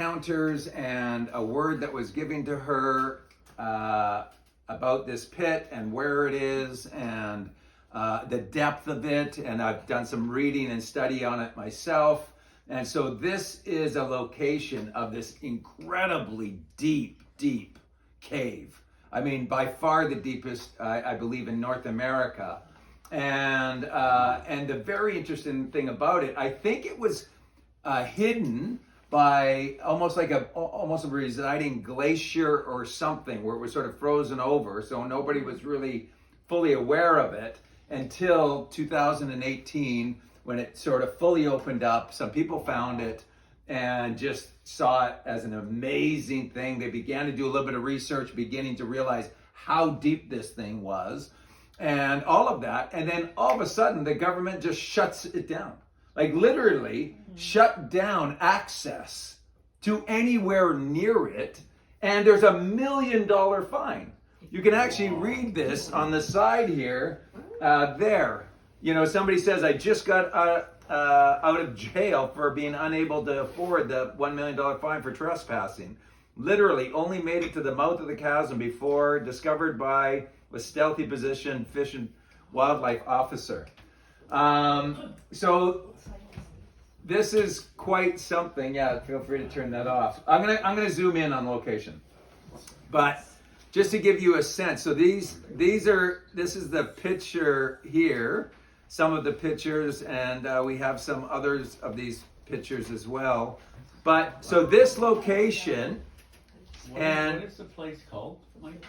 encounters and a word that was given to her about this pit and where it is and the depth of it. And I've done some reading and study on it myself. And so this is a location of this incredibly deep, deep cave. I mean, by far the deepest, I believe, in North America. And the very interesting thing about it, I think it was hidden by almost a residing glacier or something, where it was sort of frozen over, so nobody was really fully aware of it until 2018, when it sort of fully opened up. Some people found it and just saw it as an amazing thing. They began to do a little bit of research, beginning to realize how deep this thing was and all of that. And then all of a sudden, the government just shuts it down. Like literally shut down access to anywhere near it. And there's $1 million fine. You can actually read this on the side here, there. You know, somebody says, I just got out of jail for being unable to afford the $1 million fine for trespassing. Literally only made it to the mouth of the chasm before discovered by a stealthy position fish and wildlife officer. So this is quite something. Yeah, feel free to turn that off. I'm gonna zoom in on location, but just to give you a sense. So this is the picture here. Some of the pictures, and we have some others of these pictures as well. But so this location, and what is the place called, Mike?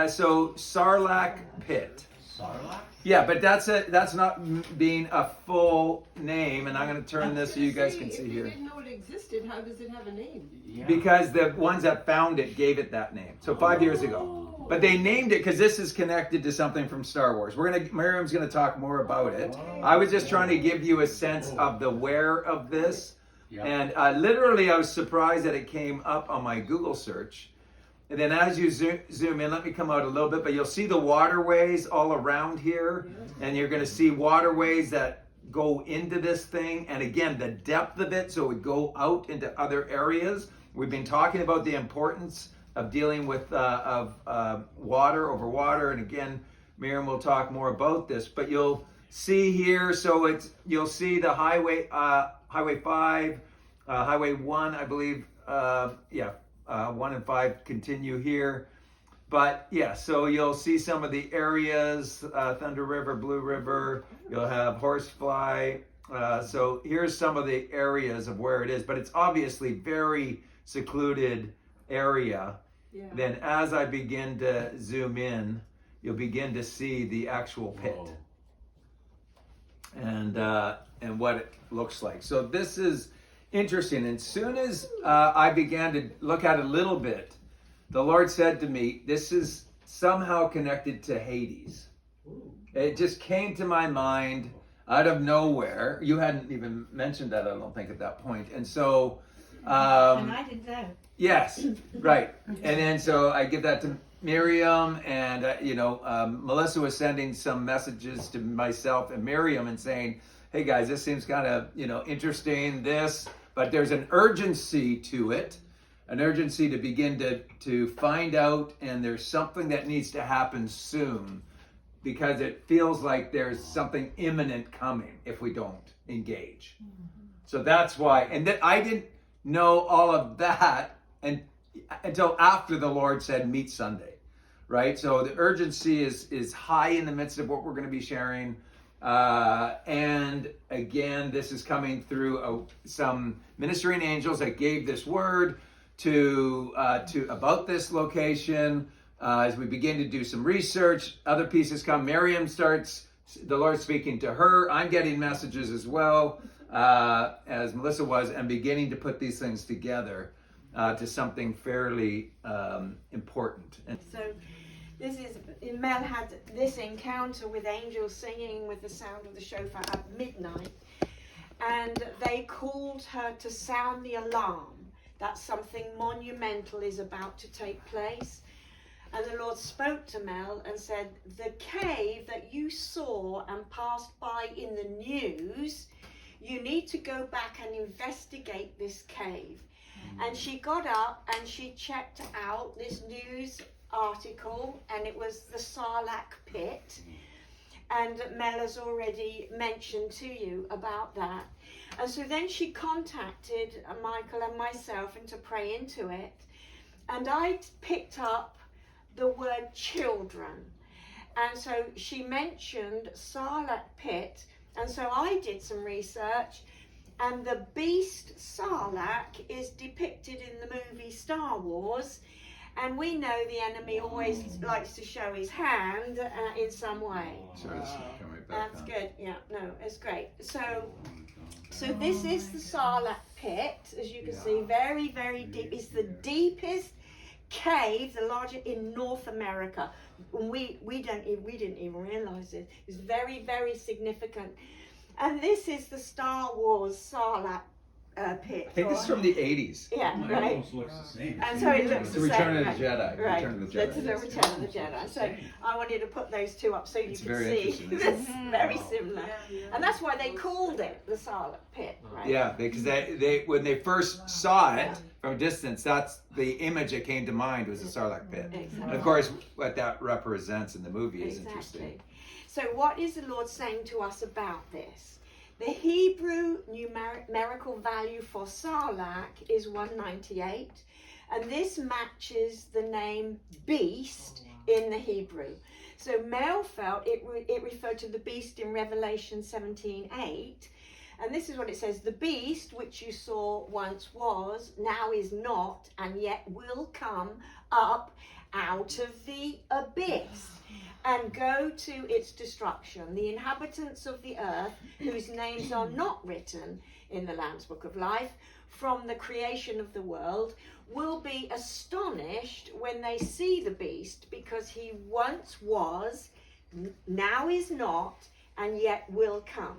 So Sarlacc Pit. Sarlacc? Yeah, but that's not being a full name, and I'm going to turn this so you guys can see here. If you didn't know it existed, how does it have a name? Yeah. Because the ones that found it gave it that name. So 5 years ago. But they named it because this is connected to something from Star Wars. Miriam's going to talk more about it. I was just trying to give you a sense of the where of this. Yeah. And literally, I was surprised that it came up on my Google search. And then as you zoom in, let me come out a little bit, but you'll see the waterways all around here. And you're going to see waterways that go into this thing. And again, the depth of it, so it would go out into other areas. We've been talking about the importance of dealing with water over water. And again, Miriam will talk more about this. But you'll see here, so you'll see the highway 5, highway 1, I believe. 1 and 5 continue here. But yeah, so you'll see some of the areas, Thunder River, Blue River, you'll have Horsefly. So here's some of the areas of where it is, but it's obviously very secluded area. Yeah. Then as I begin to zoom in, you'll begin to see the actual pit. Whoa. And what it looks like. So this is interesting. And as soon as I began to look at it a little bit, the Lord said to me, this is somehow connected to Hades. Ooh. It just came to my mind out of nowhere. You hadn't even mentioned that, I don't think, at that point. And so... and I didn't know. Yes, right. And then so I give that to Miriam, and Melissa was sending some messages to myself and Miriam and saying, hey guys, this seems kind of, interesting, but there's an urgency to it, an urgency to begin to find out, and there's something that needs to happen soon, because it feels like there's something imminent coming if we don't engage. Mm-hmm. So that's why, and that I didn't know all of that until after the Lord said meet Sunday, right? So the urgency is high in the midst of what we're going to be sharing. And again, this is coming through some ministering angels that gave this word to about this location. As we begin to do some research, other pieces come. Miriam starts, the Lord speaking to her. I'm getting messages as well, as Melissa was, and beginning to put these things together to something fairly important. And so Mel had this encounter with angels singing with the sound of the shofar at midnight, and they called her to sound the alarm that something monumental is about to take place. And the Lord spoke to Mel and said, the cave that you saw and passed by in the news, you need to go back and investigate this cave. And she got up and she checked out this news article, and it was the Sarlacc Pit. And Mel has already mentioned to you about that. And so then she contacted Michael and myself and to pray into it. And I picked up the word children. And so she mentioned Sarlacc Pit. And so I did some research. And the beast Sarlacc is depicted in the movie Star Wars. And we know the enemy always likes to show his hand in some way. Sorry, this is coming right back That's on. good. Yeah, no, it's great. So this is the Sarlacc Pit, as you can see, very, very deep. It's the deepest cave, the largest in North America. And we didn't even realize it. It's very, very significant. And this is the Star Wars Sarlacc Pit. I think this is from the 80s. Yeah, It right. almost looks the same. And so it looks It's the the same. Return of right. the Jedi. Right, Return of the that's Jedi. the Return of the Jedi. So I wanted to put those two up so you It's can very see. interesting, It's isn't it? very similar. And that's why they called it the Sarlacc Pit, right? Yeah, because they when they first saw it from a distance, that's the image that came to mind was the Sarlacc Pit. And Exactly. of course, what that represents in the movie is interesting. So what is the Lord saying to us about this? The Hebrew numerical value for Sarlacc is 198, and this matches the name beast in the Hebrew. So Mel felt it referred to the beast in Revelation 17:8, and this is what it says: the beast which you saw once was, now is not, and yet will come up out of the abyss and go to its destruction. The inhabitants of the earth, whose names are not written in the Lamb's Book of Life, from the creation of the world, will be astonished when they see the beast, because he once was, now is not, and yet will come.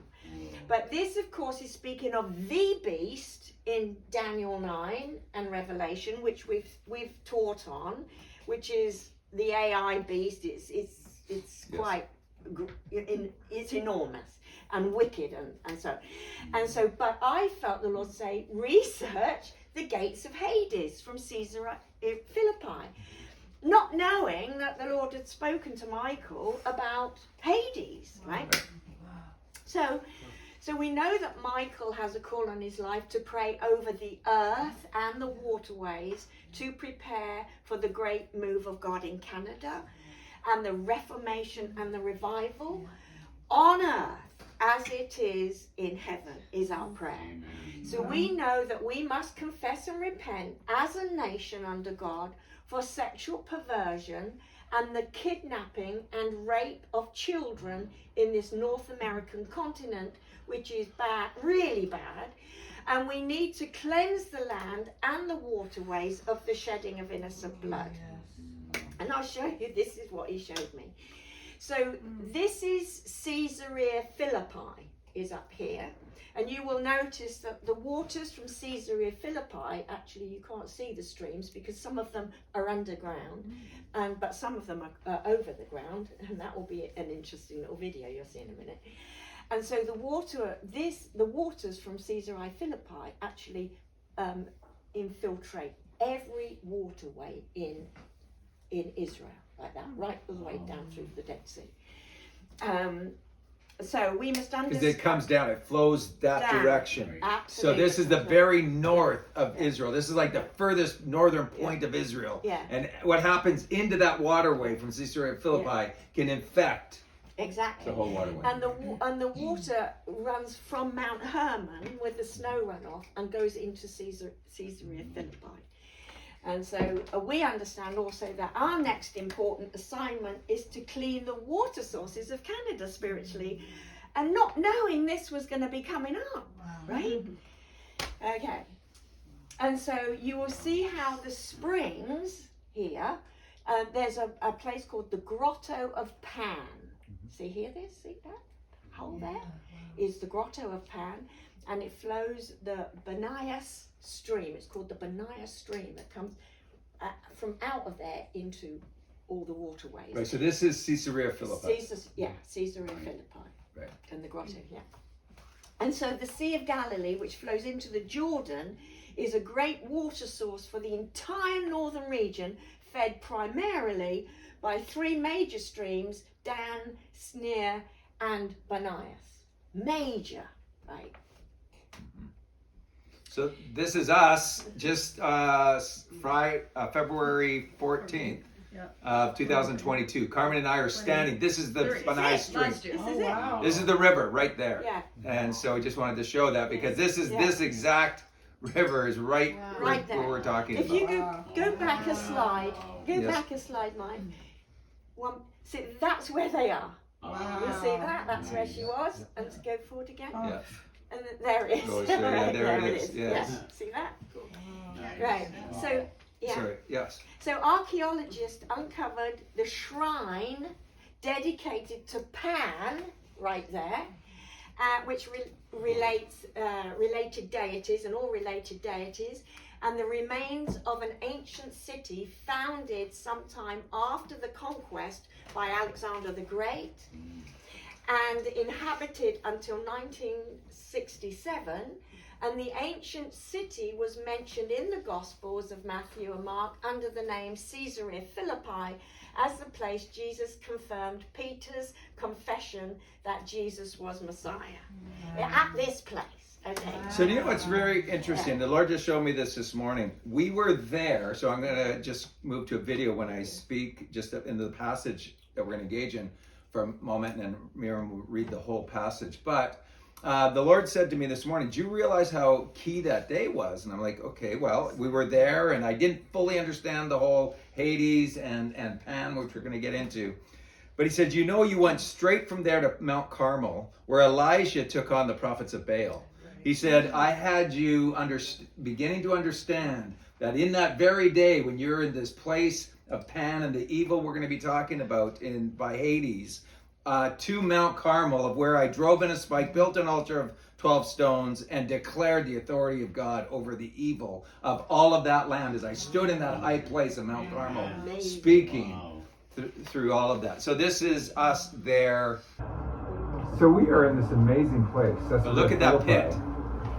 But this, of course, is speaking of the beast in Daniel 9 and Revelation, which we've taught on, which is the AI beast. It's quite, it's enormous and wicked and so. But I felt the Lord say, research the gates of Hades from Caesarea Philippi, not knowing that the Lord had spoken to Michael about Hades, right? So we know that Michael has a call on his life to pray over the earth and the waterways to prepare for the great move of God in Canada and the reformation and the revival on earth as it is in heaven is our prayer. So we know that we must confess and repent as a nation under God for sexual perversion and the kidnapping and rape of children in this North American continent, which is bad, really bad. And we need to cleanse the land and the waterways of the shedding of innocent blood. And I'll show you, this is what he showed me. So this is Caesarea Philippi, is up here. And you will notice that the waters from Caesarea Philippi, actually you can't see the streams because some of them are underground, but some of them are over the ground, and that will be an interesting little video you'll see in a minute. And so the waters from Caesarea Philippi actually infiltrate every waterway in Israel, like that, right all the way down through the Dead Sea. So we must understand. Because it comes down, it flows that Down. direction. Absolutely. So this is the very north of Israel. This is like the furthest northern point of Israel. Yeah. And what happens into that waterway from Caesarea Philippi can infect Exactly. the whole waterway. And the water runs from Mount Hermon with the snow runoff and goes into Caesarea Philippi. And so we understand also that our next important assignment is to clean the water sources of Canada spiritually, and not knowing this was going to be coming up, right? Okay. And so you will see how the springs here, there's a place called the Grotto of Pan. See this? See that? Hole there? Is the Grotto of Pan, and it flows the Banias stream. It's called the Banias stream. It comes from out of there into all the waterways. Right, so this is Caesarea Philippi. Caesarea Philippi. Right. And the grotto, yeah. And so the Sea of Galilee, which flows into the Jordan, is a great water source for the entire northern region, fed primarily by three major streams, Dan, Sneer, and Banias. Major, right? So this is us, just February 14th of 2022. Carmen and I are standing. This is the Benai Stream. This is it. wow. This is the river right there. Yeah. And so we just wanted to show that because this exact river is right Right there. where we're talking If about. you go back a slide, Yes. back a slide, Mike. See, that's where they are. Wow. You see that? That's where she was. And go forward again. Yeah. And there it is. Oh, so, yeah, there it is. Yes. Yeah. See that? Nice. Right. So, yeah. Sorry. Yes. So archaeologists uncovered the shrine dedicated to Pan, right there, which relates related deities and all related deities, and the remains of an ancient city founded sometime after the conquest by Alexander the Great, and inhabited until 1967. And the ancient city was mentioned in the Gospels of Matthew and Mark under the name Caesarea Philippi as the place Jesus confirmed Peter's confession that Jesus was Messiah. At this place. Okay. So do you know what's very interesting? The Lord just showed me this morning. We were there, so I'm going to just move to a video when I speak just into the passage that we're going to engage in for a moment, and then Miriam will read the whole passage. But the Lord said to me this morning, do you realize how key that day was? And I'm like, okay, well, we were there, and I didn't fully understand the whole Hades and Pan, which we're going to get into. But he said, you know, you went straight from there to Mount Carmel, where Elijah took on the prophets of Baal. He said, I had you beginning to understand that in that very day when you're in this place of Pan and the evil we're going to be talking about by Hades, to Mount Carmel, of where I drove in a spike, built an altar of 12 stones, and declared the authority of God over the evil of all of that land as I stood in that high place of Mount Carmel, speaking through all of that. So this is us there. So we are in this amazing place. But look at that pit.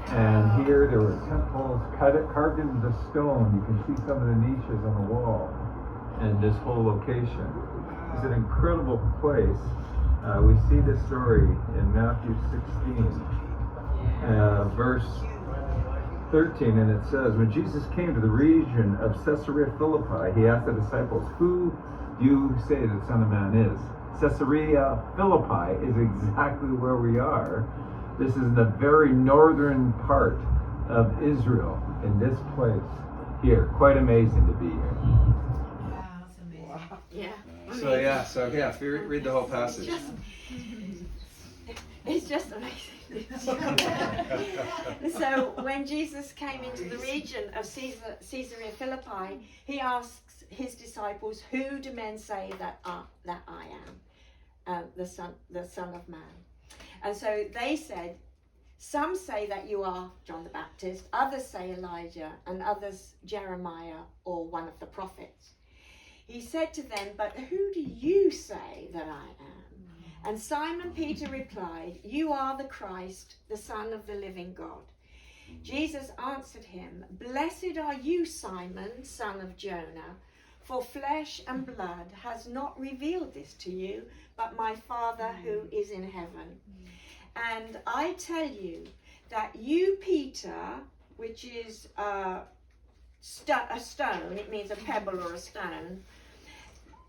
And here there were temples carved into the stone. You can see some of the niches on the wall and this whole location. It's an incredible place. We see this story in Matthew 16, verse 13, and it says, when Jesus came to the region of Caesarea Philippi, he asked the disciples, who do you say the Son of Man is? Caesarea Philippi is exactly where we are. This is in the very northern part of Israel, in this place here. Quite amazing to be here. Wow, that's amazing. Yeah. So read the whole passage. It's just amazing. So when Jesus came into the region of Caesarea Philippi, he asks his disciples, who do men say that I am, the Son of Man? And so they said, some say that you are John the Baptist, others say Elijah, and others Jeremiah or one of the prophets. He said to them, but who do you say that I am? And Simon Peter replied, you are the Christ, the Son of the living God. Jesus answered him, blessed are you, Simon, son of Jonah, for flesh and blood has not revealed this to you, but my Father who is in heaven. And I tell you that you, Peter, which is a stone, it means a pebble or a stone,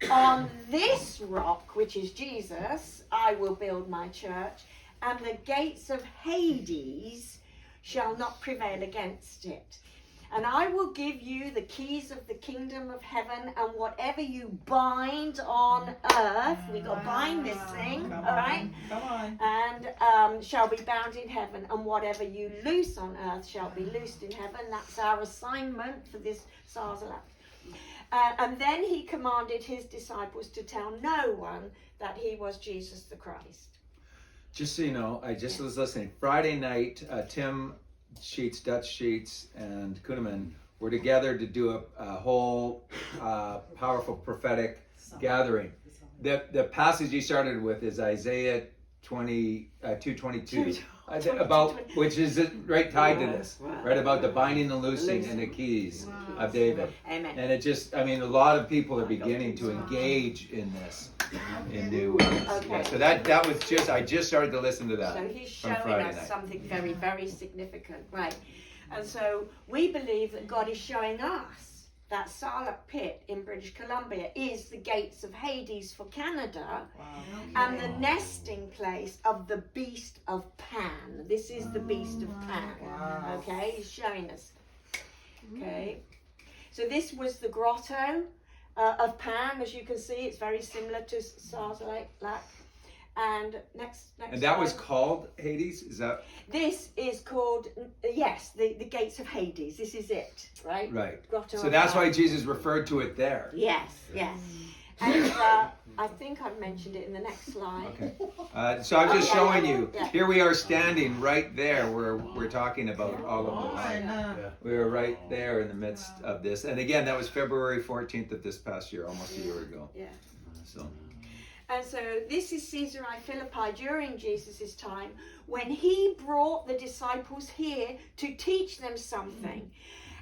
on this rock, which is Jesus, I will build my church, and the gates of Hades shall not prevail against it. And I will give you the keys of the kingdom of heaven, and whatever you bind on earth, we got to bind this thing, all right? Come on. And shall be bound in heaven, and whatever you loose on earth shall be loosed in heaven. That's our assignment for this Sarlacc. And then he commanded his disciples to tell no one that he was Jesus the Christ. Just so you know, I just was listening. Friday night, Tim Sheets, Dutch Sheets, and Kuhneman were together to do a whole powerful prophetic gathering. The passage you started with is Isaiah 2:22 about, which is right tied to this, right, about the binding and loosing and the keys of David. Amen. And it just, I mean, a lot of people are beginning to engage in this in new ways. Okay. Yeah, so that was just, I just started to listen to that. So he's from showing Friday us night. something very, very significant, right? And so we believe that God is showing us that Sarlacc Pit in British Columbia is the gates of Hades for Canada and the nesting place of the beast of Pan. This is the beast of Pan. Okay, he's showing us. Okay, so this was the grotto of Pan. As you can see, it's very similar to Sarlacc. And next And that was slide. called Hades? Is that This is called, yes, the gates of Hades. This is it, right? right? Grotto So of that's Pan. why Jesus referred to it there. Yes, yes. And I think I've mentioned it in the next slide. Okay. So I'm just showing you. Yeah. Here we are standing right there where we're talking about all of this. We were right there in the midst of this. And again, that was February 14th of this past year, almost a year ago. Yeah. So And so this is Caesarea Philippi during Jesus' time when he brought the disciples here to teach them something.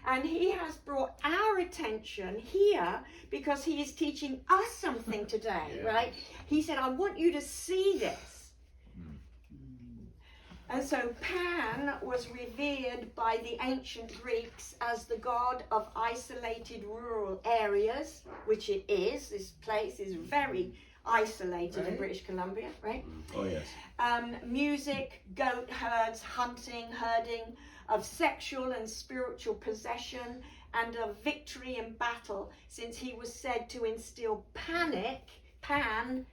And he has brought our attention here because he is teaching us something today, right? He said, I want you to see this. And so Pan was revered by the ancient Greeks as the god of isolated rural areas, which it is. This place is very isolated in British Columbia, right? oh yes. Music, goat herds, hunting, herding, of sexual and spiritual possession, and of victory in battle, since he was said to instill pan,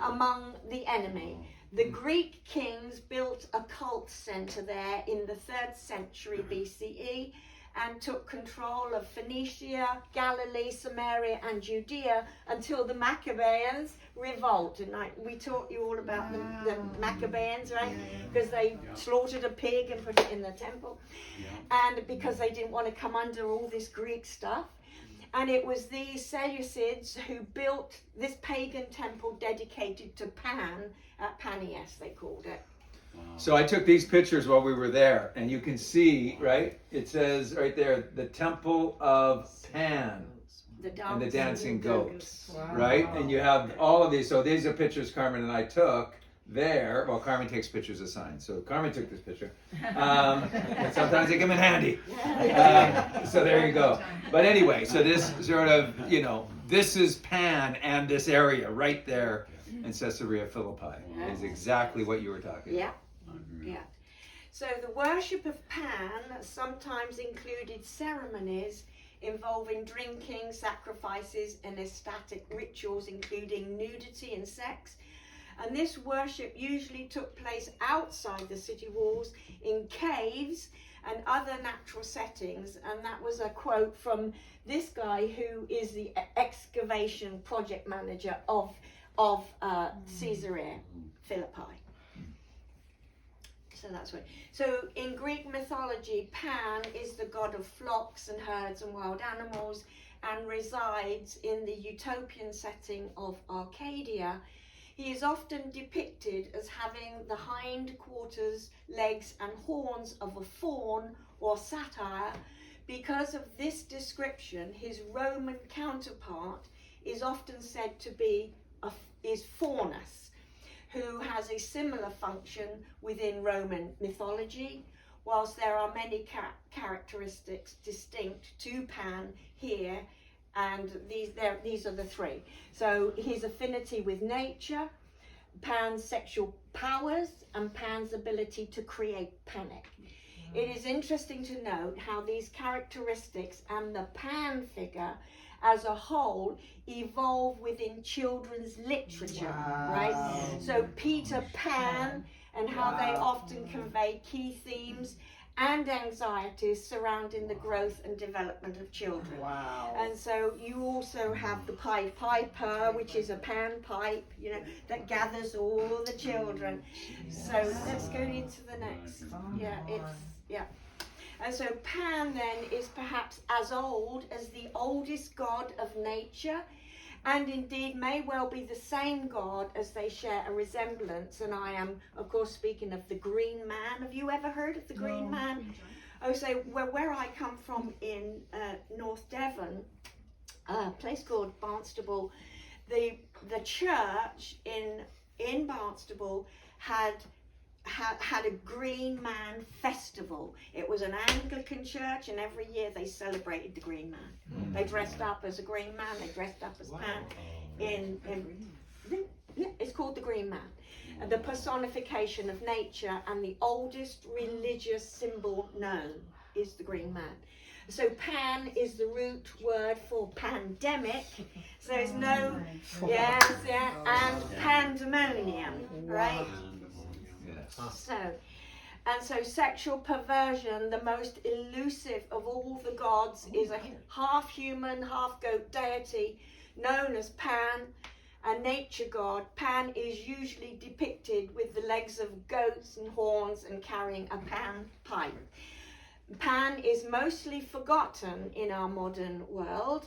among the enemy. The Greek kings built a cult center there in the 3rd century BCE and took control of Phoenicia, Galilee, Samaria, and Judea until the Maccabeans revolt. And we taught you all about the Maccabeans, right? Because they slaughtered a pig and put it in the temple. And because they didn't want to come under all this Greek stuff. And it was these Seleucids who built this pagan temple dedicated to Pan, at Panias they called it. So I took these pictures while we were there, and you can see, right? It says right there, the Temple of Pan and the dancing goats, right? And you have all of these. So these are pictures Carmen and I took there. Well, Carmen takes pictures of signs, so Carmen took this picture. But sometimes they come in handy. So there you go. But anyway, so this sort of, this is Pan and this area right there in Caesarea Philippi is exactly what you were talking about. Yeah. So the worship of Pan sometimes included ceremonies involving drinking, sacrifices, and ecstatic rituals, including nudity and sex. And this worship usually took place outside the city walls, in caves and other natural settings. And that was a quote from this guy who is the excavation project manager of Caesarea Philippi. So that's what. So in Greek mythology, Pan is the god of flocks and herds and wild animals, and resides in the utopian setting of Arcadia. He is often depicted as having the hind quarters, legs, and horns of a fawn or satyr. Because of this description, his Roman counterpart is often said to be is Faunus, who has a similar function within Roman mythology, whilst there are many characteristics distinct to Pan here, and these are the three. So his affinity with nature, Pan's sexual powers, and Pan's ability to create panic. It is interesting to note how these characteristics and the Pan figure as a whole evolve within children's literature, right? So Peter Pan, and how they often convey key themes and anxieties surrounding the growth and development of children. And so you also have the Pied Piper, which is a pan pipe, that gathers all the children. So let's go into the next. And so Pan then is perhaps as old as the oldest god of nature and indeed may well be the same God as they share a resemblance. And I am, of course, speaking of the Green Man. Have you ever heard of the Green Man? Oh, so where I come from in North Devon, a place called Barnstable, the church in Barnstable had a Green Man festival. It was an Anglican church, and every year they celebrated the Green Man. They dressed up as a Green Man. They dressed up as Pan. It's called the Green Man. The personification of nature, and the oldest religious symbol known is the Green Man. So Pan is the root word for pandemic. So there's no, and pandemonium, right? Yes. So sexual perversion, the most elusive of all the gods, is a half human, half goat deity known as Pan, a nature god. Pan is usually depicted with the legs of goats and horns and carrying a pan pipe. Pan is mostly forgotten in our modern world,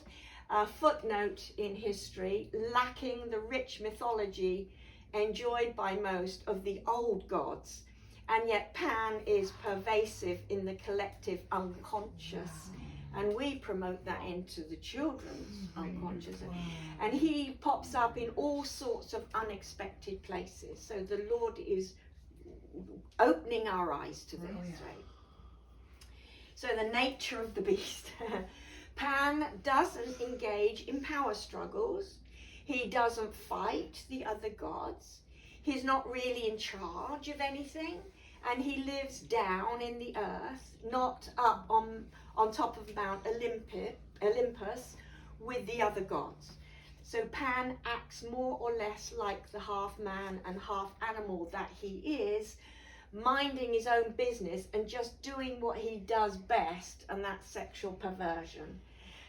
a footnote in history, lacking the rich mythology enjoyed by most of the old gods. And yet Pan is pervasive in the collective unconscious, and we promote that into the children's unconscious. And he pops up in all sorts of unexpected places. So the Lord is opening our eyes to this, right? So the nature of the beast. Pan doesn't engage in power struggles. He doesn't fight the other gods. He's not really in charge of anything. And he lives down in the earth, not up on top of Mount Olympus with the other gods. So Pan acts more or less like the half man and half animal that he is, minding his own business and just doing what he does best, and that's sexual perversion.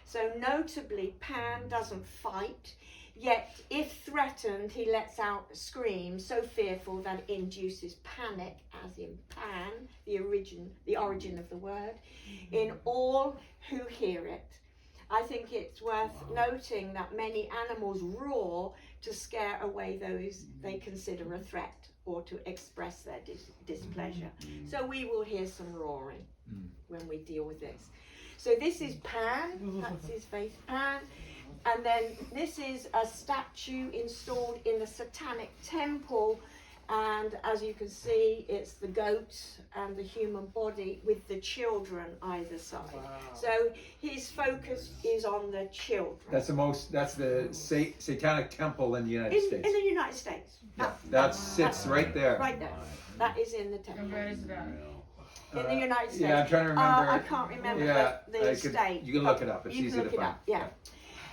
So notably, Pan doesn't fight, yet if threatened, he lets out a scream so fearful that it induces panic, as in Pan, the origin of the word, in all who hear it. I think it's worth noting that many animals roar to scare away those they consider a threat or to express their displeasure. So we will hear some roaring when we deal with this. So this is Pan, that's his face, Pan. And then this is a statue installed in the Satanic Temple. And as you can see, it's the goat and the human body with the children either side. Wow. So his focus is on the children. That's the Satanic Temple in the United States. In the United States. Yeah, that sits right there. Right there. That is in the temple. And where is that? In the United States. Yeah, I'm trying to remember. I can't remember the state. You can look it up. It's easy to find. Yeah.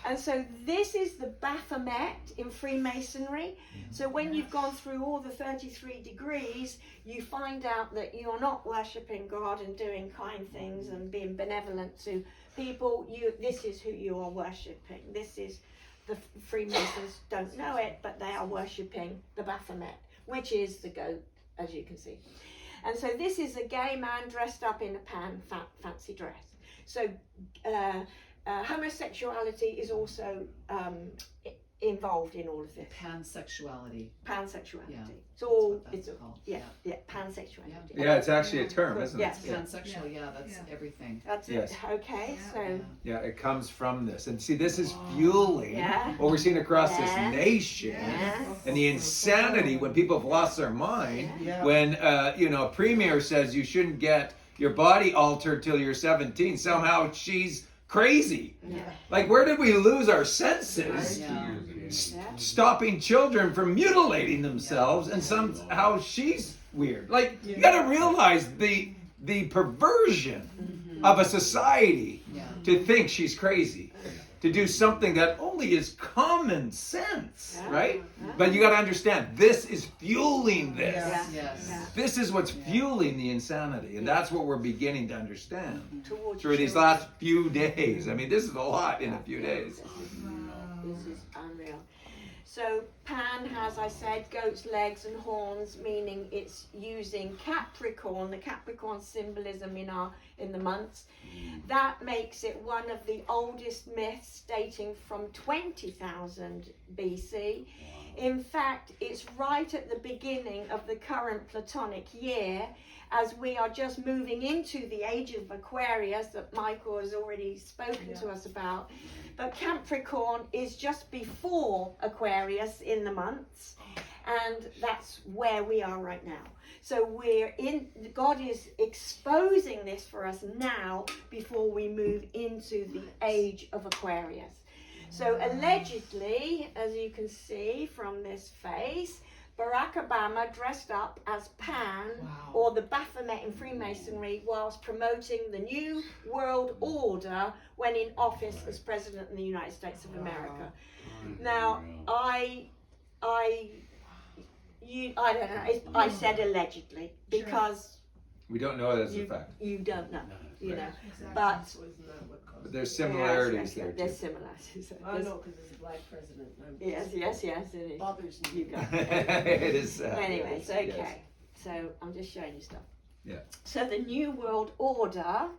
And so this is the Baphomet in Freemasonry. So when you've gone through all the 33 degrees, you find out that you're not worshipping God and doing kind things and being benevolent to people. This is who you are worshipping. This is the Freemasons don't know it, but they are worshipping the Baphomet, which is the goat, as you can see. And so this is a gay man dressed up in a fancy dress. So homosexuality is also involved in all of this. Pansexuality. Pansexuality. Yeah. It's all, That's what that's called. pansexuality. Yeah, it's actually a term, isn't it? Yes. Pansexual, that's everything. That's Yes. it. Okay, so Yeah, it comes from this. And see, this is fueling Yeah. what we're seeing across Yes. this nation. Yes. And the insanity when people have lost their mind, when a premier says you shouldn't get your body altered till you're 17, somehow she's crazy. Like, where did we lose our senses? Stopping children from mutilating themselves, and somehow she's weird. Like, you gotta realize the perversion of a society to think she's crazy, to do something that only is common sense, right? But you gotta understand, this is fueling this. Yes. This is what's fueling the insanity, and that's what we're beginning to understand towards through these children. last few days. I mean, this is a lot in a few days. This is unreal. So Pan has, I said, goat's legs and horns, meaning it's using Capricorn, the Capricorn symbolism in the months. That makes it one of the oldest myths, dating from 20,000 BC. In fact, it's right at the beginning of the current Platonic year, as we are just moving into the age of Aquarius that Michael has already spoken to us about. But Capricorn is just before Aquarius in the months, and that's where we are right now. So God is exposing this for us now before we move into the age of Aquarius. So allegedly, as you can see from this face, Barack Obama dressed up as Pan, or the Baphomet in Freemasonry, whilst promoting the New World Order when in office as President of the United States of America. Now, I don't know. I said allegedly because We don't know that as a fact. you don't know, you know. Exactly. But So isn't that what caused But there's it? similarities there There's too. similarities. I know, because it's a black president. Yes, it is. Bothers me. You got It is. Anyways, yes. okay. So I'm just showing you stuff. Yeah. So the New World Order,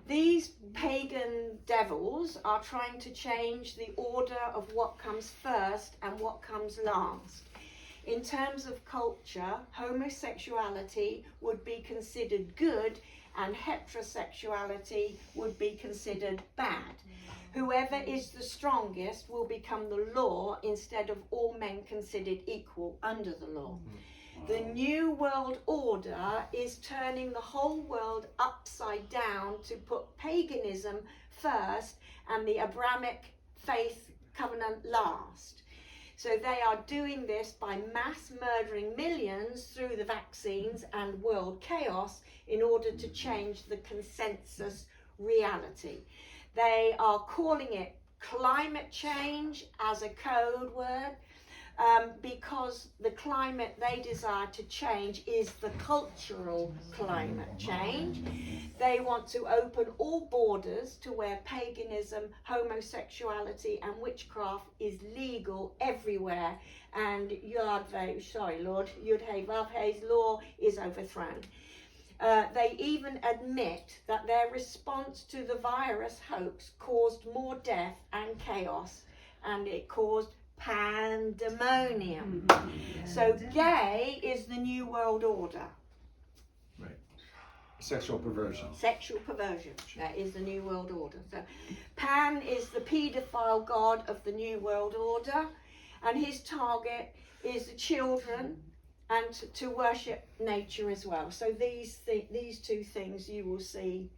these pagan devils are trying to change the order of what comes first and what comes last. In terms of culture, homosexuality would be considered good and heterosexuality would be considered bad. Whoever is the strongest will become the law instead of all men considered equal under the law. The New World Order is turning the whole world upside down to put paganism first and the Abrahamic faith covenant last. So they are doing this by mass murdering millions through the vaccines and world chaos in order to change the consensus reality. They are calling it climate change as a code word, because the climate they desire to change is the cultural climate change. They want to open all borders to where paganism, homosexuality and witchcraft is legal everywhere, and Lord Yud-Heh Vav-Heh's law is overthrown. They even admit that their response to the virus hoax caused more death and chaos, and it caused pandemonium. So gay is the New World Order. Sexual perversion. Sexual perversion. That is the New World Order. So Pan is the paedophile god of the New World Order, and his target is the children and to worship nature as well. So these two things you will see.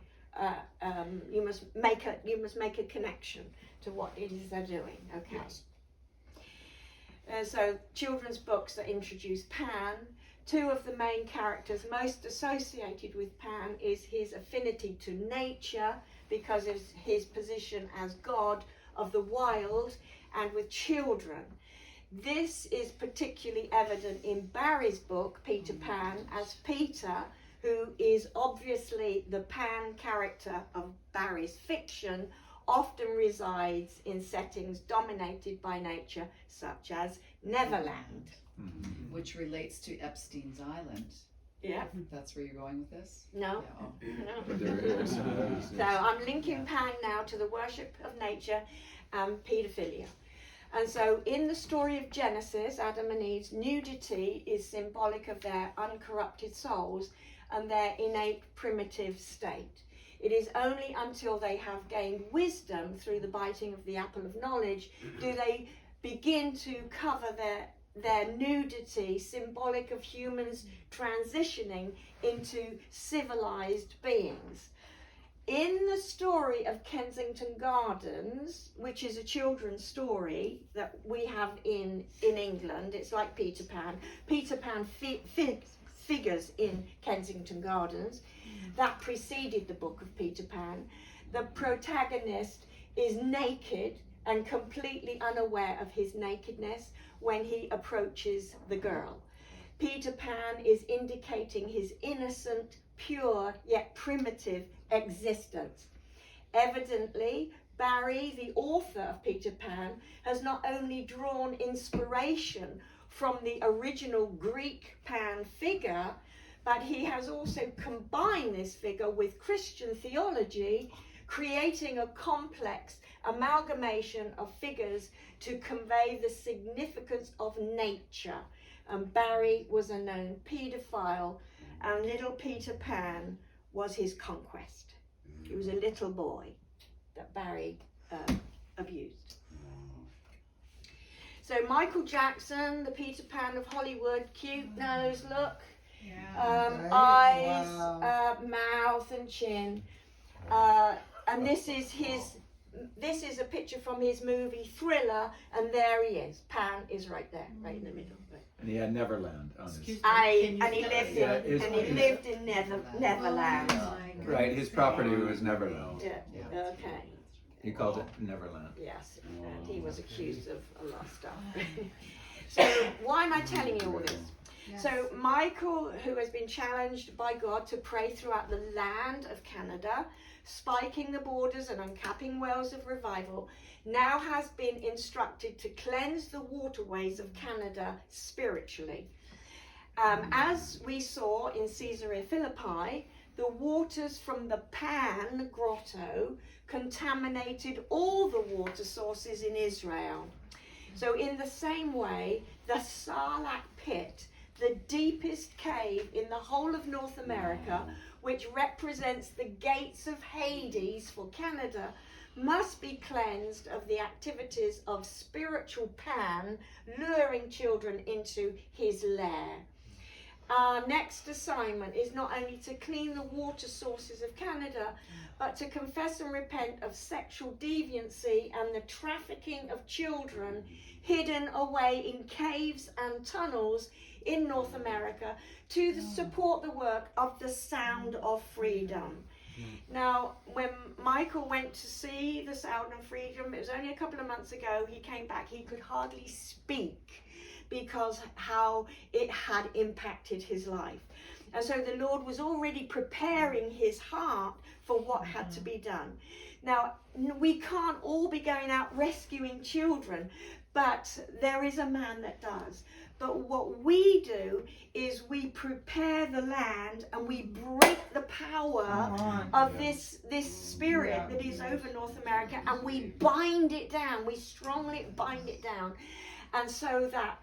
You must make a connection to what it is they're doing. Okay. Yes. So children's books that introduce Pan. Two of the main characters most associated with Pan is his affinity to nature because of his position as god of the wild and with children. This is particularly evident in Barry's book, Peter Pan, as Peter, who is obviously the Pan character of Barry's fiction, often resides in settings dominated by nature, such as Neverland. Mm-hmm. Which relates to Epstein's Island. Yeah. That's where you're going with this? No. Yeah, oh. But there is. So I'm linking Pan now to the worship of nature and paedophilia. And so in the story of Genesis, Adam and Eve's nudity is symbolic of their uncorrupted souls and their innate primitive state. It is only until they have gained wisdom through the biting of the apple of knowledge do they begin to cover their nudity, symbolic of humans transitioning into civilized beings. In the story of Kensington Gardens, which is a children's story that we have in England, it's like Peter Pan. Peter Pan figures in Kensington Gardens. That preceded the book of Peter Pan. The protagonist is naked and completely unaware of his nakedness when he approaches the girl. Peter Pan is indicating his innocent, pure, yet primitive existence. Evidently, Barry, the author of Peter Pan, has not only drawn inspiration from the original Greek Pan figure, but he has also combined this figure with Christian theology, creating a complex amalgamation of figures to convey the significance of nature. And Barry was a known paedophile, and little Peter Pan was his conquest. He was a little boy that Barry abused. So Michael Jackson, the Peter Pan of Hollywood, cute nose, look, eyes, mouth and chin. And this is a picture from his movie Thriller, and there he is. Pan is right there, right in the middle. And he had Neverland on his. And he lived in Neverland. Right, his property was Neverland. Yeah. Okay. He called it Neverland. Yes, and he was accused of a lot of stuff. So why am I telling you all this? So Michael, who has been challenged by God to pray throughout the land of Canada, spiking the borders and uncapping wells of revival, now has been instructed to cleanse the waterways of Canada spiritually. As we saw in Caesarea Philippi, the waters from the Pan grotto contaminated all the water sources in Israel. So in the same way, the Sarlacc Pit, the deepest cave in the whole of North America, which represents the gates of Hades for Canada, must be cleansed of the activities of spiritual Pan, luring children into his lair. Our next assignment is not only to clean the water sources of Canada, but to confess and repent of sexual deviancy and the trafficking of children hidden away in caves and tunnels in North America to support the work of the Sound of Freedom. Now, when Michael went to see the Sound of Freedom, it was only a couple of months ago, he came back, he could hardly speak because how it had impacted his life. And so the Lord was already preparing his heart for what had to be done. Now, we can't all be going out rescuing children, but there is a man that does. But what we do is we prepare the land and we break the power of this spirit that is over North America, and we bind it down. We strongly bind it down. And so that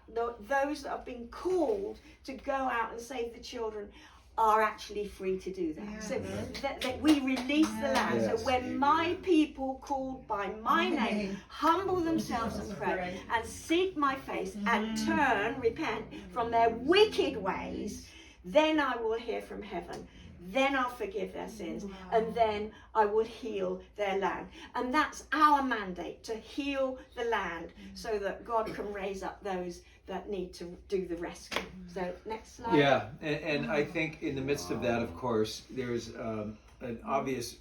those that have been called to go out and save the children are actually free to do that. So that we release the land. Yes. So when my people called by my name humble themselves and pray and seek my face and repent from their wicked ways, then I will hear from heaven. Then I'll forgive their sins, and then I will heal their land. And that's our mandate, to heal the land so that God can raise up those that need to do the rescue. So next slide. Yeah, and I think in the midst of that, of course, there's an obvious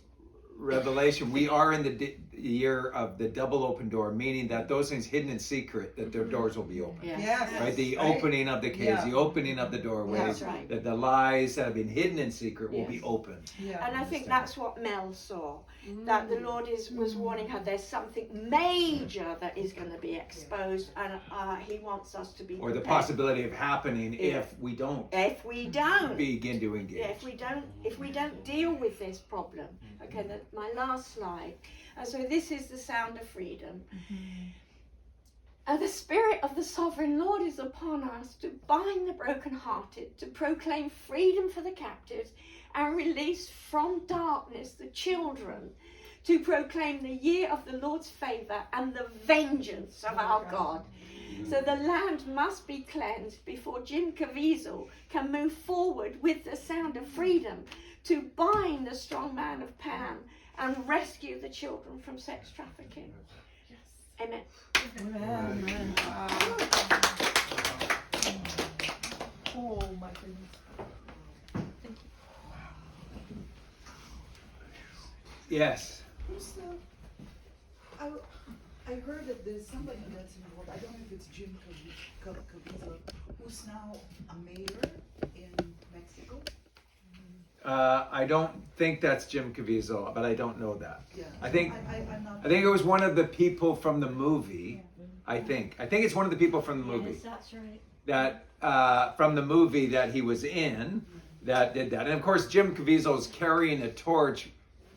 revelation. We are in the year of the double open door, meaning that those things hidden in secret, that their doors will be open. Right? The opening of the caves, the opening of the doorways, Right. that the lies that have been hidden in secret will be opened. And I think that's what Mel saw, that the Lord was warning her there's something major that is going to be exposed, and he wants us to be Or the prepared. possibility of happening if we don't begin to engage. If we don't deal with this problem. Okay, my last slide. And so this is the Sound of Freedom. And the Spirit of the Sovereign Lord is upon us to bind the brokenhearted, to proclaim freedom for the captives, and release from darkness the children, to proclaim the year of the Lord's favour and the vengeance of our God. So the land must be cleansed before Jim Caviezel can move forward with the Sound of Freedom to bind the strong man of Pan and rescue the children from sex trafficking. Amen. Amen. Oh my goodness. Yes. Who's I heard that there's somebody that's involved. I don't know if it's Jim Caviezel, who's now a mayor in Mexico. I don't think that's Jim Caviezel, but I don't know that. Yeah. I think I'm not. I think it was one of the people from the movie. I think it's one of the people from the movie Yes, that's right. that from the movie that he was in that did that. And of course, Jim Caviezel is carrying a torch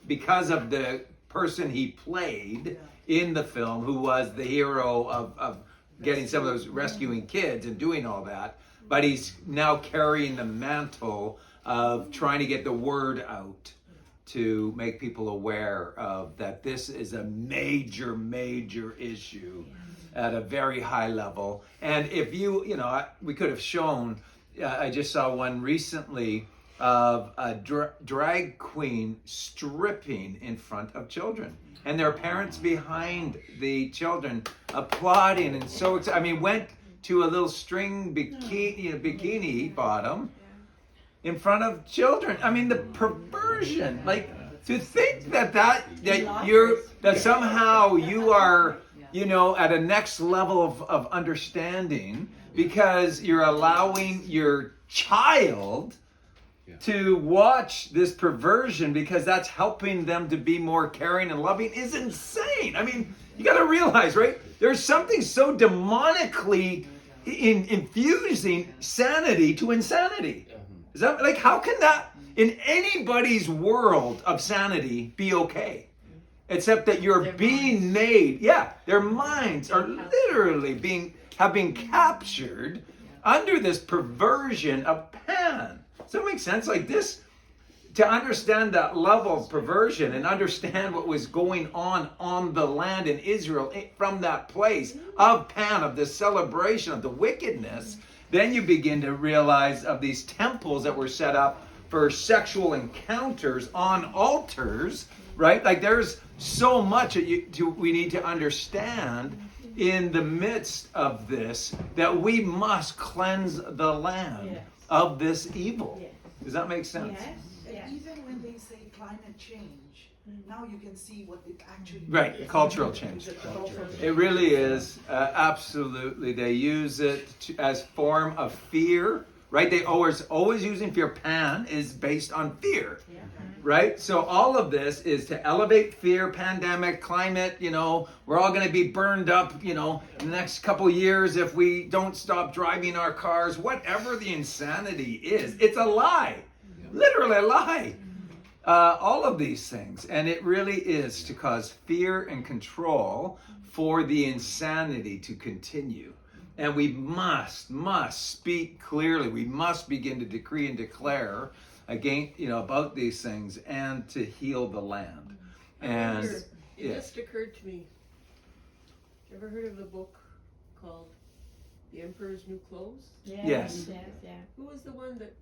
because of the person he played in the film, who was the hero of getting some of those rescuing kids and doing all that. But he's now carrying the mantle of trying to get the word out to make people aware of that this is a major issue at a very high level. And if you know, we could have shown, I just saw one recently of a drag queen stripping in front of children. And their parents behind the children applauding and so excited. I mean, went to a little string bikini bottom in front of children. I mean, the perversion, like to think that somehow you are, at a next level of understanding because you're allowing your child to watch this perversion because that's helping them to be more caring and loving is insane. I mean, you got to realize, right? There's something so demonically infusing sanity to insanity. Is that like, how can that in anybody's world of sanity be okay? Except that you're being made, their minds are literally have been captured under this perversion of Pan. Does that make sense? Like this, to understand that level of perversion and understand what was going on the land in Israel from that place of Pan, of this celebration of the wickedness, then you begin to realize of these temples that were set up for sexual encounters on altars, right? Like there's so much that we need to understand in the midst of this, that we must cleanse the land of this evil. Does that make sense? Yes. Even when they say climate change, now you can see what it actually Right, is. cultural change. It really is, absolutely. They use it as form of fear, right? They always using fear. Pan is based on fear, right? So all of this is to elevate fear, pandemic, climate, we're all going to be burned up, in the next couple years if we don't stop driving our cars, whatever the insanity is. It's a lie, literally a lie. All of these things. And it really is to cause fear and control for the insanity to continue. And we must speak clearly. We must begin to decree and declare against, about these things and to heal the land. And it just occurred to me. Ever heard of the book called The Emperor's New Clothes? Yes. Who was the one that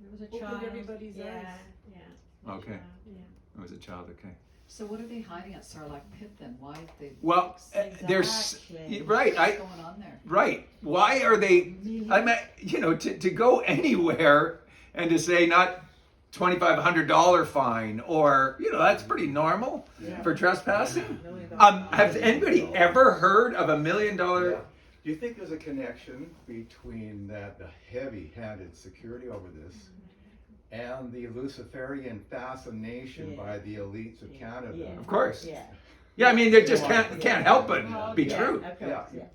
There was a opened child. everybody's eyes? Okay. Yeah. It was a child, okay. So what are they hiding at Sarlacc Pit then? Why did they? Well, there's Exactly. right. What's going on there? Right. Why are they? I mean, to go anywhere and to say not $2,500 fine or that's pretty normal for trespassing. Has anybody ever heard of $1 million? Do you think there's a connection between the heavy-handed security over this and the Luciferian fascination by the elites of Canada? Of course. Yeah. Yeah, I mean, they just can't help but be true.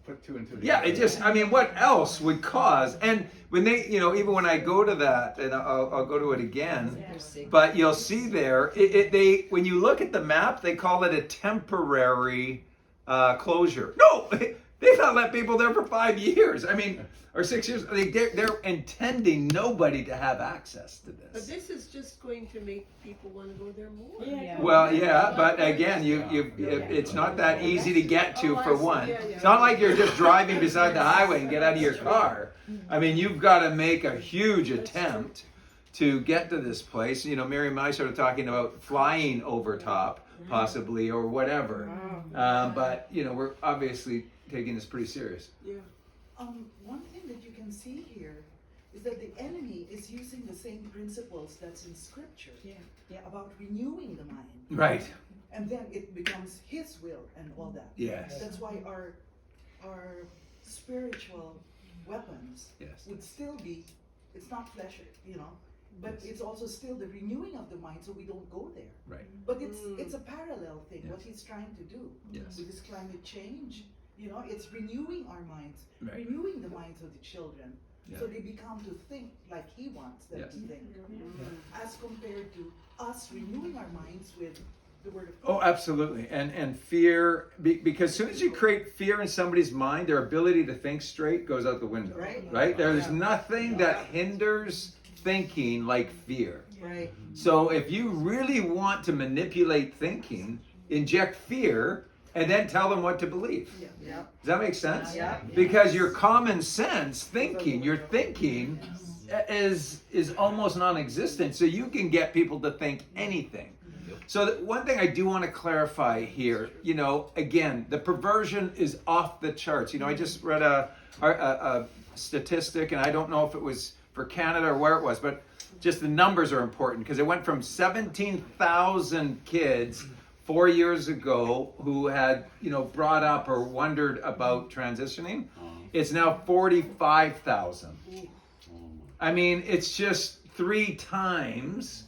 Put two and two Yeah, together. it just, I mean, what else would cause? And when they, even when I go to that, and I'll go to it again, but you'll see there, when you look at the map, they call it a temporary closure. No, they've not let people there for 5 years. I mean, or 6 years. They're intending nobody to have access to But this. this is just going to make people want to go there more. Yeah. Well, yeah, but again, it's not that easy to get to Oh, I for see. one. Yeah. It's not like you're just driving beside the highway and get out of your car. I mean, you've got to make a huge attempt to get to this place. Miriam and I started talking about flying over top, possibly, or whatever. But, we're obviously taking this pretty serious. Yeah. One thing that you can see here is that the enemy is using the same principles that's in scripture about renewing the mind. Right. And then it becomes his will and all that. Yes. That's why our spiritual weapons Yes. would still be, it's not flesh, but it's also still the renewing of the mind, so we don't go there. Right. But it's a parallel thing, what he's trying to do Yes. with this climate change. You know, it's renewing our minds, Right. renewing the minds of the children, Yeah. so they become to think like he wants them Yes. to think, as compared to us renewing our minds with the word of Oh, God. absolutely. And fear, because as soon as you create fear in somebody's mind, their ability to think straight goes out the window. Right. There's Yeah. nothing that hinders thinking like fear. Right. So if you really want to manipulate thinking, inject fear and then tell them what to believe. Yeah. Does that make sense? Yeah. Because your common sense thinking, your thinking is almost non-existent. So you can get people to think anything. So one thing I do want to clarify here, you know, again, the perversion is off the charts. You know, I just read a statistic, and I don't know if it was for Canada or where it was, but just the numbers are important because it went from 17,000 kids 4 years ago who had, you know, brought up or wondered about transitioning. It's now 45,000. I mean, it's just 3 times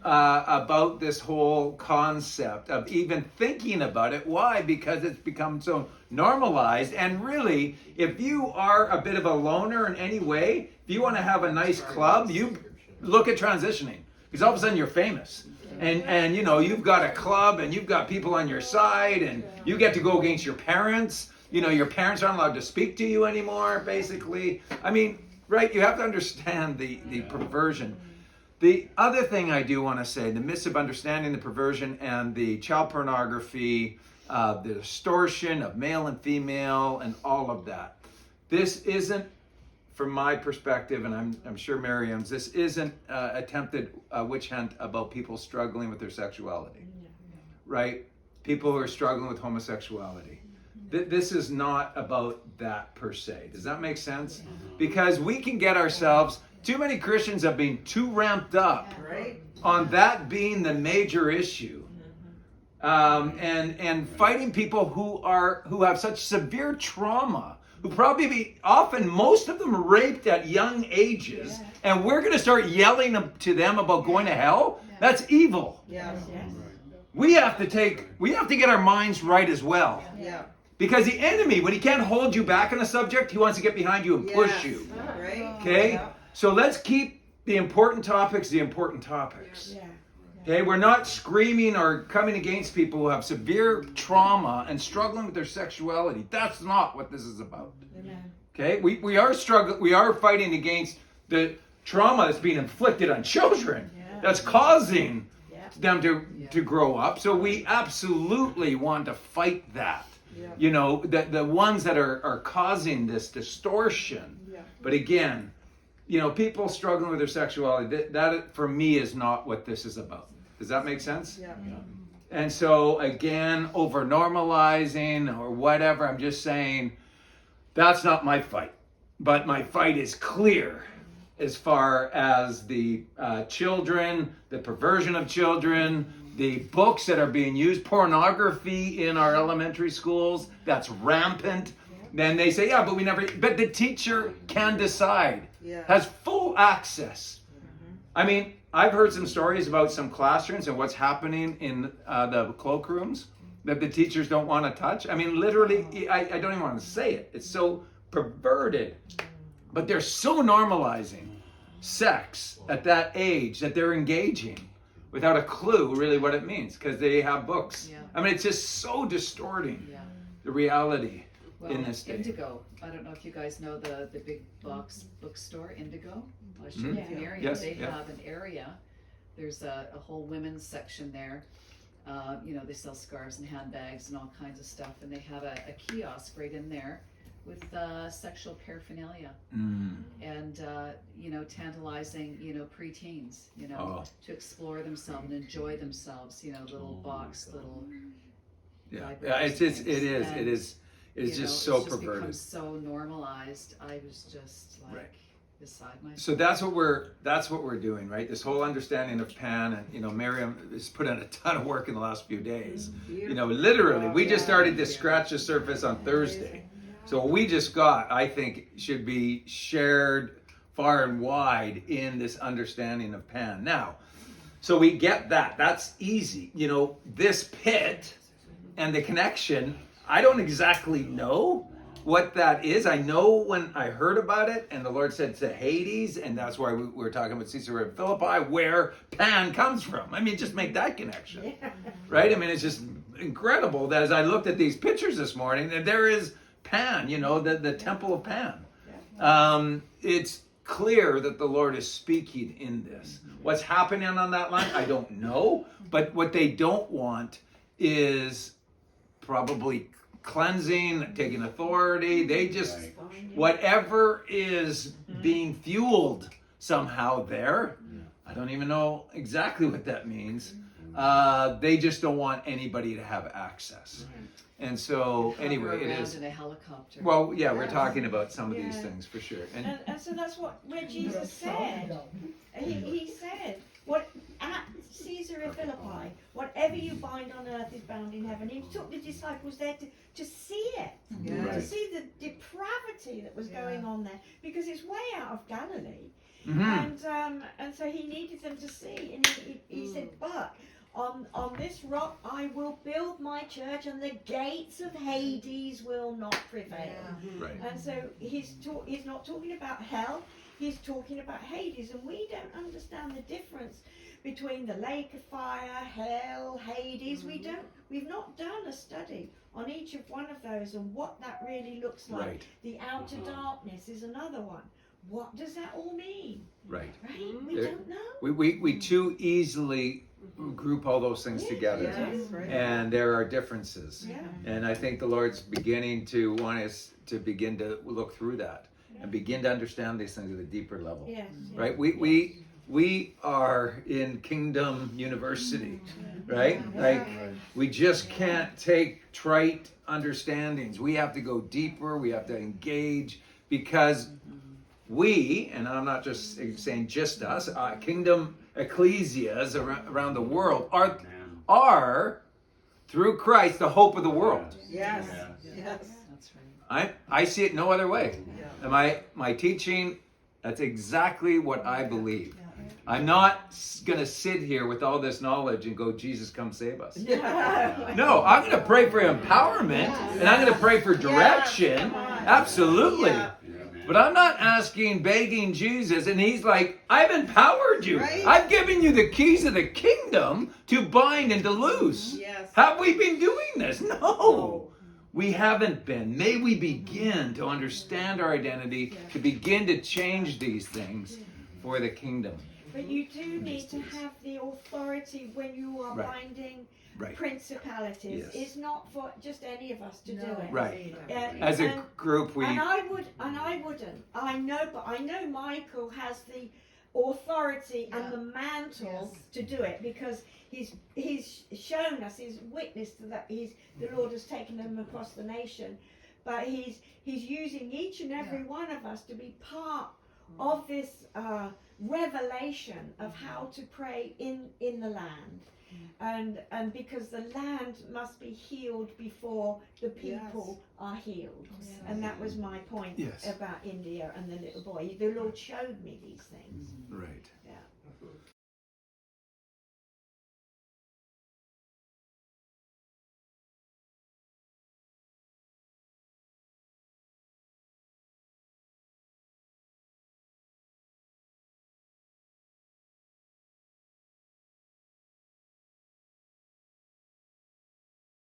about this whole concept of even thinking about it. Why? Because it's become so normalized. And really, if you are a bit of a loner in any way, if you want to have a nice club, you look at transitioning. Because all of a sudden you're famous. And you know, you've got a club and you've got people on your side and you get to go against your parents. You know, your parents aren't allowed to speak to you anymore, basically. I mean, right, you have to understand the perversion. The other thing I do want to say, the myths of understanding the perversion and the child pornography, the distortion of male and female and all of that. This isn't, from my perspective, and I'm sure Miriam's, this isn't attempted witch hunt about people struggling with their sexuality, right? People who are struggling with homosexuality. This is not about that per se. Does that make sense? Because we can get ourselves, too many Christians have been too ramped up on that being the major issue. And fighting people who have such severe trauma, who probably often most of them raped at young ages, and we're going to start yelling to them about going to hell. That's evil. We have to get our minds right as well. Because the enemy, when he can't hold you back on a subject, he wants to get behind you and push you. Okay? So let's keep the important topics. Okay, we're not screaming or coming against people who have severe trauma and struggling with their sexuality. That's not what this is about. Okay, we are fighting against the trauma that's being inflicted on children. That's causing them to grow up. So we absolutely want to fight that. You know, the ones that are causing this distortion. But again, you know, people struggling with their sexuality, that for me is not what this is about. Does that make sense? And so again, over normalizing or whatever, I'm just saying that's not my fight. But my fight is clear as far as the children, the perversion of children, the books that are being used, pornography in our elementary schools, that's rampant. Then they say, yeah, but the teacher can decide, has full access. I mean, I've heard some stories about some classrooms and what's happening in the cloakrooms that the teachers don't want to touch. I mean, literally, I don't even want to say it. It's so perverted. But they're so normalizing sex at that age that they're engaging without a clue really what it means because they have books. I mean, it's just so distorting the reality in this day. Indigo. I don't know if you guys know the big box bookstore, Indigo. I showed you Miriam. Yes, They have an area. There's a whole women's section there. You know, they sell scarves and handbags and all kinds of stuff. And they have a kiosk right in there with sexual paraphernalia and you know, tantalizing, you know, preteens, you know, to explore themselves and enjoy themselves, you know, little box, little it's just so perverted. Become so normalized. I was just like beside myself. So that's what we're doing, right? This whole understanding of Pan, and you know, Miriam has put in a ton of work in the last few days. You know, literally, we just started to scratch the surface on Thursday. So what we just got, I think, should be shared far and wide in this understanding of Pan. Now, so we get that. That's easy. You know, this pit and the connection, I don't exactly know what that is. I know when I heard about it, and the Lord said to Hades, and that's why we were talking about Caesarea Philippi, where Pan comes from. I mean, just make that connection, right? I mean, it's just incredible that as I looked at these pictures this morning, and there is Pan, you know, the temple of Pan. It's clear that the Lord is speaking in this. What's happening on that line, I don't know, but what they don't want is probably cleansing, taking authority. They just, whatever is being fueled somehow there, I don't even know exactly what that means. They just don't want anybody to have access. And so, anyway, it is. In a helicopter. Well, yeah, we're talking about some of these things for sure. And so that's where Jesus said. He said, "What at Caesarea Philippi, whatever you bind on earth is bound in heaven." He took the disciples there to see it, to see the depravity that was going on there, because it's way out of Galilee, and so he needed them to see. And he said, "But on this rock I will build my church, and the gates of Hades will not prevail." Right. And so he's not talking about hell. He's talking about Hades, and we don't understand the difference between the lake of fire, hell, Hades. We've not done a study on each of one of those and what that really looks like. Right. The outer darkness is another one. What does that all mean? Right. Right? We don't know. We too easily group all those things together. And there are differences. Yeah. And I think the Lord's beginning to want us to begin to look through that and begin to understand these things at a deeper level. Yes. Right? We are in Kingdom University, right? Like, we just can't take trite understandings. We have to go deeper. We have to engage, because we, and I'm not just saying just us, Kingdom Ecclesias around the world are through Christ the hope of the world. Yes. That's right. I see it no other way. And my teaching, that's exactly what I believe. I'm not going to sit here with all this knowledge and go, Jesus, come save us. No, I'm going to pray for empowerment, and I'm going to pray for direction. Absolutely. But I'm not begging Jesus, and he's like, I've empowered you. I've given you the keys of the kingdom to bind and to loose. Yes. Have we been doing this? No. We haven't been. May we begin to understand our identity, to begin to change these things for the kingdom. But you do need to have the authority when you are binding principalities. Yes. It's not for just any of us to do it. Right. As a group, we... And I wouldn't. I know Michael has the authority and the mantle to do it, because he's shown us, he's witnessed that the Lord has taken them across the nation. But he's using each and every one of us to be part of this revelation of how to pray in the land. And because the land must be healed before the people are healed. And that was my point about India and the little boy. The Lord showed me these things. Right.